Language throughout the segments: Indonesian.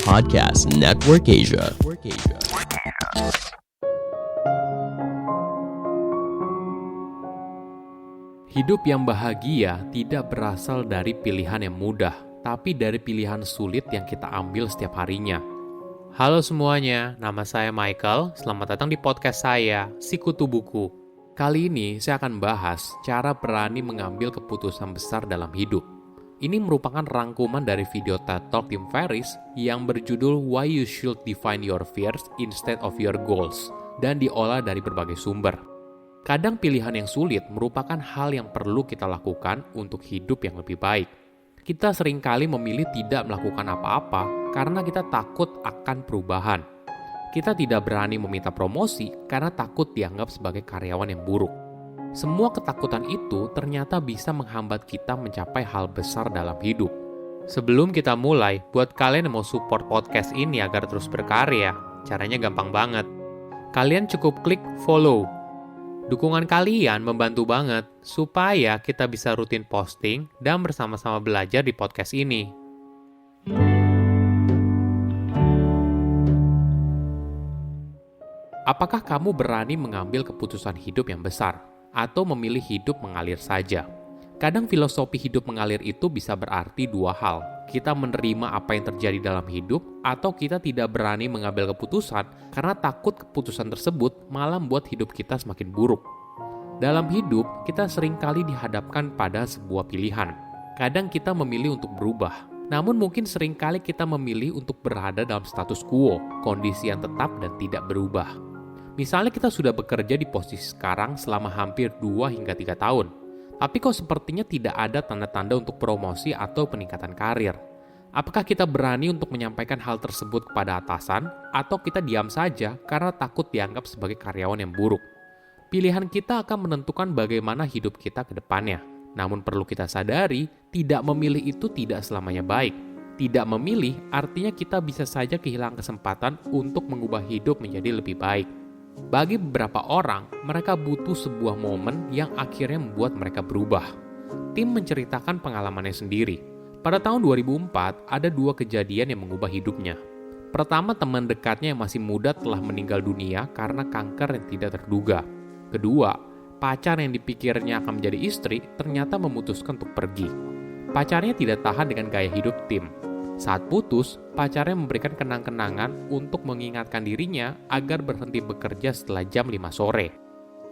Podcast Network Asia. Hidup yang bahagia tidak berasal dari pilihan yang mudah, tapi dari pilihan sulit yang kita ambil setiap harinya. Halo semuanya, nama saya Michael. Selamat datang di podcast saya, Sikutu Buku. Kali ini saya akan bahas cara berani mengambil keputusan besar dalam hidup. Ini merupakan rangkuman dari video TED Talk Tim Ferriss yang berjudul Why You Should Define Your Fears Instead of Your Goals dan diolah dari berbagai sumber. Kadang pilihan yang sulit merupakan hal yang perlu kita lakukan untuk hidup yang lebih baik. Kita seringkali memilih tidak melakukan apa-apa karena kita takut akan perubahan. Kita tidak berani meminta promosi karena takut dianggap sebagai karyawan yang buruk. Semua ketakutan itu ternyata bisa menghambat kita mencapai hal besar dalam hidup. Sebelum kita mulai, buat kalian yang mau support podcast ini agar terus berkarya, caranya gampang banget. Kalian cukup klik follow. Dukungan kalian membantu banget supaya kita bisa rutin posting dan bersama-sama belajar di podcast ini. Apakah kamu berani mengambil keputusan hidup yang besar? Atau memilih hidup mengalir saja? Kadang filosofi hidup mengalir itu bisa berarti dua hal. Kita menerima apa yang terjadi dalam hidup, atau kita tidak berani mengambil keputusan karena takut keputusan tersebut malah membuat hidup kita semakin buruk. Dalam hidup, kita seringkali dihadapkan pada sebuah pilihan. Kadang kita memilih untuk berubah, namun mungkin seringkali kita memilih untuk berada dalam status quo, kondisi yang tetap dan tidak berubah. Misalnya kita sudah bekerja di posisi sekarang selama hampir 2 hingga 3 tahun, tapi kok sepertinya tidak ada tanda-tanda untuk promosi atau peningkatan karir. Apakah kita berani untuk menyampaikan hal tersebut kepada atasan, atau kita diam saja karena takut dianggap sebagai karyawan yang buruk? Pilihan kita akan menentukan bagaimana hidup kita ke depannya. Namun perlu kita sadari, tidak memilih itu tidak selamanya baik. Tidak memilih artinya kita bisa saja kehilangan kesempatan untuk mengubah hidup menjadi lebih baik. Bagi beberapa orang, mereka butuh sebuah momen yang akhirnya membuat mereka berubah. Tim menceritakan pengalamannya sendiri. Pada tahun 2004, ada 2 kejadian yang mengubah hidupnya. Pertama, teman dekatnya yang masih muda telah meninggal dunia karena kanker yang tidak terduga. Kedua, pacar yang dipikirnya akan menjadi istri ternyata memutuskan untuk pergi. Pacarnya tidak tahan dengan gaya hidup Tim. Saat putus, pacarnya memberikan kenang-kenangan untuk mengingatkan dirinya agar berhenti bekerja setelah jam 5 sore.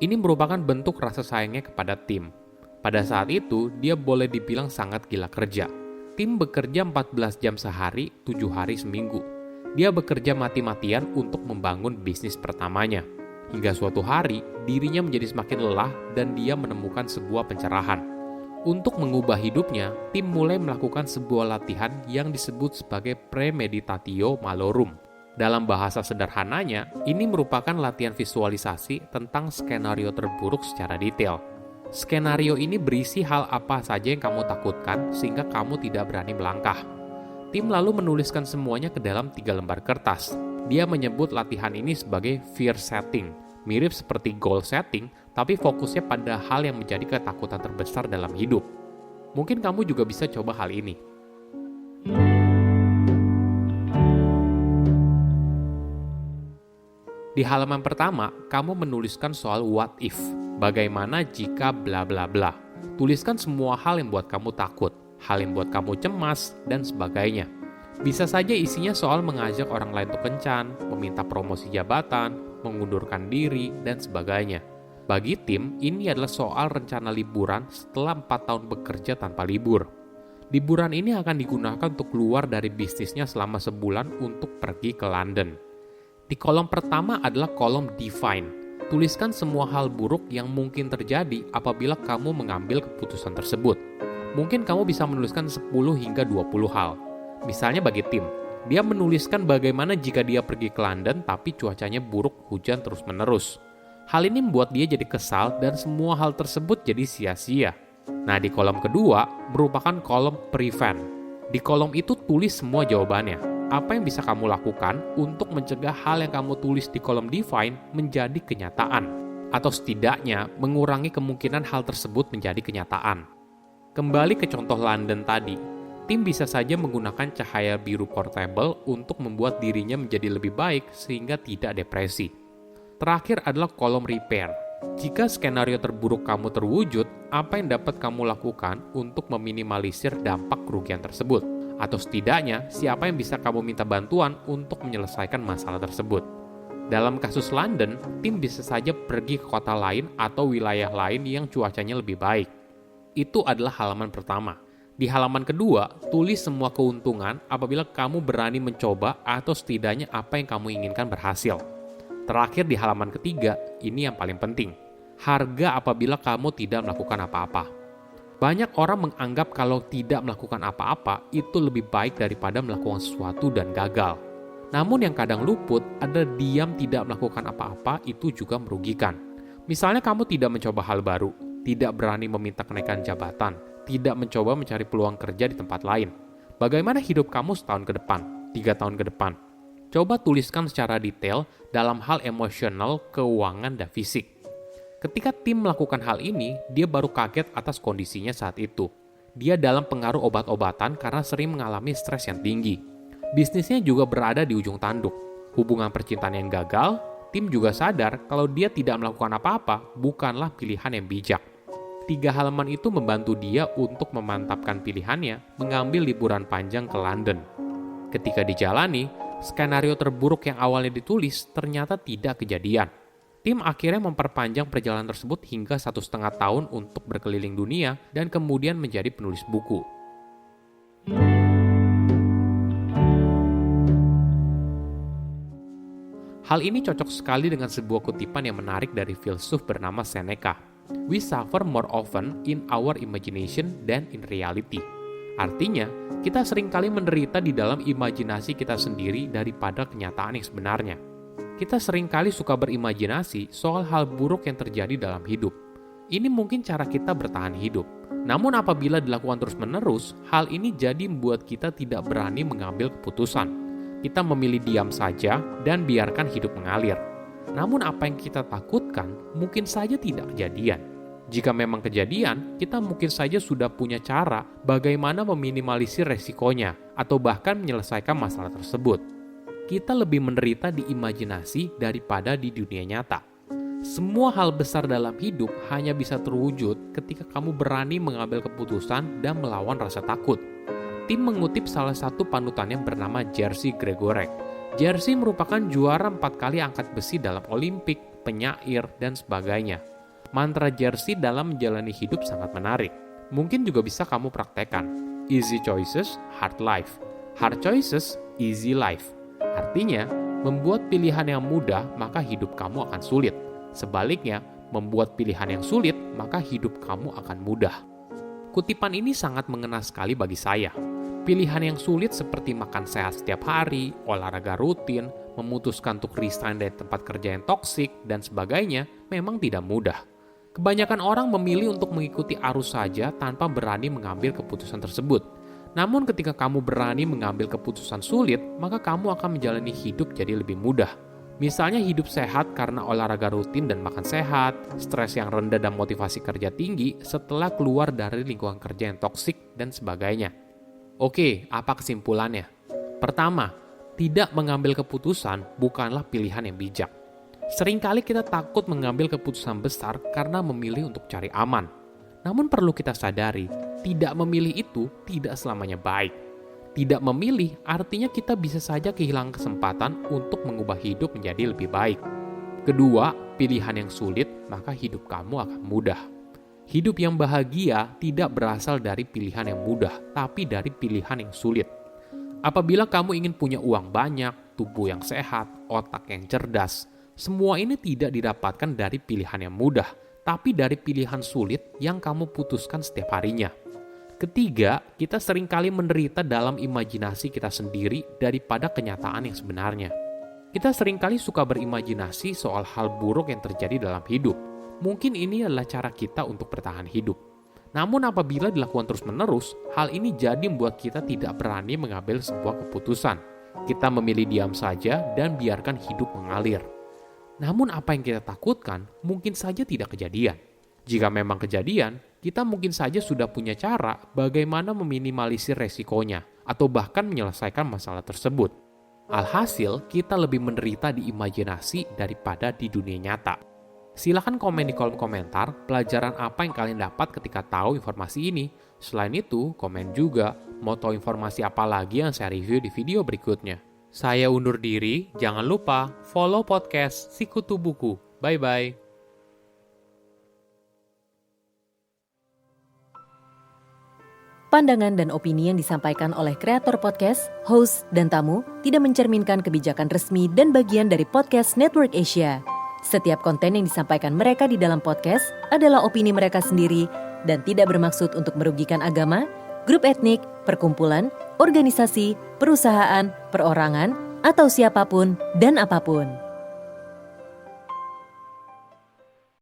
Ini merupakan bentuk rasa sayangnya kepada Tim. Pada saat itu, dia boleh dibilang sangat gila kerja. Tim bekerja 14 jam sehari, 7 hari seminggu. Dia bekerja mati-matian untuk membangun bisnis pertamanya. Hingga suatu hari, dirinya menjadi semakin lelah dan dia menemukan sebuah pencerahan. Untuk mengubah hidupnya, Tim mulai melakukan sebuah latihan yang disebut sebagai premeditatio malorum. Dalam bahasa sederhananya, ini merupakan latihan visualisasi tentang skenario terburuk secara detail. Skenario ini berisi hal apa saja yang kamu takutkan sehingga kamu tidak berani melangkah. Tim lalu menuliskan semuanya ke dalam 3 lembar kertas. Dia menyebut latihan ini sebagai fear setting, mirip seperti goal setting, tapi fokusnya pada hal yang menjadi ketakutan terbesar dalam hidup. Mungkin kamu juga bisa coba hal ini. Di halaman pertama, kamu menuliskan soal what if, bagaimana jika bla bla bla. Tuliskan semua hal yang buat kamu takut, hal yang buat kamu cemas, dan sebagainya. Bisa saja isinya soal mengajak orang lain untuk kencan, meminta promosi jabatan, mengundurkan diri, dan sebagainya. Bagi Tim, ini adalah soal rencana liburan setelah 4 tahun bekerja tanpa libur. Liburan ini akan digunakan untuk keluar dari bisnisnya selama sebulan untuk pergi ke London. Di kolom pertama adalah kolom define. Tuliskan semua hal buruk yang mungkin terjadi apabila kamu mengambil keputusan tersebut. Mungkin kamu bisa menuliskan 10 hingga 20 hal. Misalnya bagi Tim, dia menuliskan bagaimana jika dia pergi ke London tapi cuacanya buruk, hujan terus-menerus. Hal ini membuat dia jadi kesal dan semua hal tersebut jadi sia-sia. Nah, di kolom kedua merupakan kolom prevent. Di kolom itu tulis semua jawabannya. Apa yang bisa kamu lakukan untuk mencegah hal yang kamu tulis di kolom define menjadi kenyataan? Atau setidaknya mengurangi kemungkinan hal tersebut menjadi kenyataan. Kembali ke contoh London tadi. Tim bisa saja menggunakan cahaya biru portable untuk membuat dirinya menjadi lebih baik sehingga tidak depresi. Terakhir adalah kolom repair. Jika skenario terburuk kamu terwujud, apa yang dapat kamu lakukan untuk meminimalisir dampak kerugian tersebut? Atau setidaknya, siapa yang bisa kamu minta bantuan untuk menyelesaikan masalah tersebut? Dalam kasus London, tim bisa saja pergi ke kota lain atau wilayah lain yang cuacanya lebih baik. Itu adalah halaman pertama. Di halaman kedua, tulis semua keuntungan apabila kamu berani mencoba atau setidaknya apa yang kamu inginkan berhasil. Terakhir di halaman ketiga, ini yang paling penting. Harga apabila kamu tidak melakukan apa-apa. Banyak orang menganggap kalau tidak melakukan apa-apa itu lebih baik daripada melakukan sesuatu dan gagal. Namun yang kadang luput adalah diam tidak melakukan apa-apa itu juga merugikan. Misalnya kamu tidak mencoba hal baru, tidak berani meminta kenaikan jabatan, tidak mencoba mencari peluang kerja di tempat lain. Bagaimana hidup kamu setahun ke depan, 3 tahun ke depan? Coba tuliskan secara detail dalam hal emosional, keuangan, dan fisik. Ketika tim melakukan hal ini, dia baru kaget atas kondisinya saat itu. Dia dalam pengaruh obat-obatan karena sering mengalami stres yang tinggi. Bisnisnya juga berada di ujung tanduk. Hubungan percintaan yang gagal, tim juga sadar kalau dia tidak melakukan apa-apa bukanlah pilihan yang bijak. 3 halaman itu membantu dia untuk memantapkan pilihannya mengambil liburan panjang ke London. Ketika dijalani, skenario terburuk yang awalnya ditulis ternyata tidak kejadian. Tim akhirnya memperpanjang perjalanan tersebut hingga 1,5 tahun untuk berkeliling dunia dan kemudian menjadi penulis buku. Hal ini cocok sekali dengan sebuah kutipan yang menarik dari filsuf bernama Seneca. We suffer more often in our imagination than in reality. Artinya, kita seringkali menderita di dalam imajinasi kita sendiri daripada kenyataan yang sebenarnya. Kita seringkali suka berimajinasi soal hal buruk yang terjadi dalam hidup. Ini mungkin cara kita bertahan hidup. Namun apabila dilakukan terus-menerus, hal ini jadi membuat kita tidak berani mengambil keputusan. Kita memilih diam saja dan biarkan hidup mengalir. Namun apa yang kita takutkan mungkin saja tidak kejadian. Jika memang kejadian, kita mungkin saja sudah punya cara bagaimana meminimalisir resikonya atau bahkan menyelesaikan masalah tersebut. Kita lebih menderita di imajinasi daripada di dunia nyata. Semua hal besar dalam hidup hanya bisa terwujud ketika kamu berani mengambil keputusan dan melawan rasa takut. Tim mengutip salah satu panutannya bernama Jerzy Gregorek. Jerzy merupakan juara 4 kali angkat besi dalam Olimpik, penyair, dan sebagainya. Mantra Jerzy dalam menjalani hidup sangat menarik. Mungkin juga bisa kamu praktekkan. Easy choices, hard life. Hard choices, easy life. Artinya, membuat pilihan yang mudah, maka hidup kamu akan sulit. Sebaliknya, membuat pilihan yang sulit, maka hidup kamu akan mudah. Kutipan ini sangat mengena sekali bagi saya. Pilihan yang sulit seperti makan sehat setiap hari, olahraga rutin, memutuskan untuk resign dari tempat kerja yang toksik, dan sebagainya memang tidak mudah. Kebanyakan orang memilih untuk mengikuti arus saja tanpa berani mengambil keputusan tersebut. Namun ketika kamu berani mengambil keputusan sulit, maka kamu akan menjalani hidup jadi lebih mudah. Misalnya hidup sehat karena olahraga rutin dan makan sehat, stres yang rendah dan motivasi kerja tinggi setelah keluar dari lingkungan kerja yang toksik, dan sebagainya. Oke, apa kesimpulannya? Pertama, tidak mengambil keputusan bukanlah pilihan yang bijak. Seringkali kita takut mengambil keputusan besar karena memilih untuk cari aman. Namun perlu kita sadari, tidak memilih itu tidak selamanya baik. Tidak memilih artinya kita bisa saja kehilangan kesempatan untuk mengubah hidup menjadi lebih baik. Kedua, pilihan yang sulit, maka hidup kamu akan mudah. Hidup yang bahagia tidak berasal dari pilihan yang mudah, tapi dari pilihan yang sulit. Apabila kamu ingin punya uang banyak, tubuh yang sehat, otak yang cerdas, semua ini tidak didapatkan dari pilihan yang mudah, tapi dari pilihan sulit yang kamu putuskan setiap harinya. Ketiga, kita seringkali menderita dalam imajinasi kita sendiri daripada kenyataan yang sebenarnya. Kita seringkali suka berimajinasi soal hal buruk yang terjadi dalam hidup. Mungkin ini adalah cara kita untuk bertahan hidup. Namun apabila dilakukan terus-menerus, hal ini jadi membuat kita tidak berani mengambil sebuah keputusan. Kita memilih diam saja dan biarkan hidup mengalir. Namun apa yang kita takutkan mungkin saja tidak kejadian. Jika memang kejadian, kita mungkin saja sudah punya cara bagaimana meminimalisir resikonya atau bahkan menyelesaikan masalah tersebut. Alhasil, kita lebih menderita di imajinasi daripada di dunia nyata. Silahkan komen di kolom komentar pelajaran apa yang kalian dapat ketika tahu informasi ini. Selain itu, komen juga mau tahu informasi apa lagi yang saya review di video berikutnya. Saya undur diri, jangan lupa follow podcast Sikutu Buku. Bye-bye. Pandangan dan opini yang disampaikan oleh kreator podcast, host, dan tamu tidak mencerminkan kebijakan resmi dan bagian dari podcast Network Asia. Setiap konten yang disampaikan mereka di dalam podcast adalah opini mereka sendiri dan tidak bermaksud untuk merugikan agama, grup etnik, perkumpulan, organisasi, perusahaan, perorangan, atau siapapun dan apapun.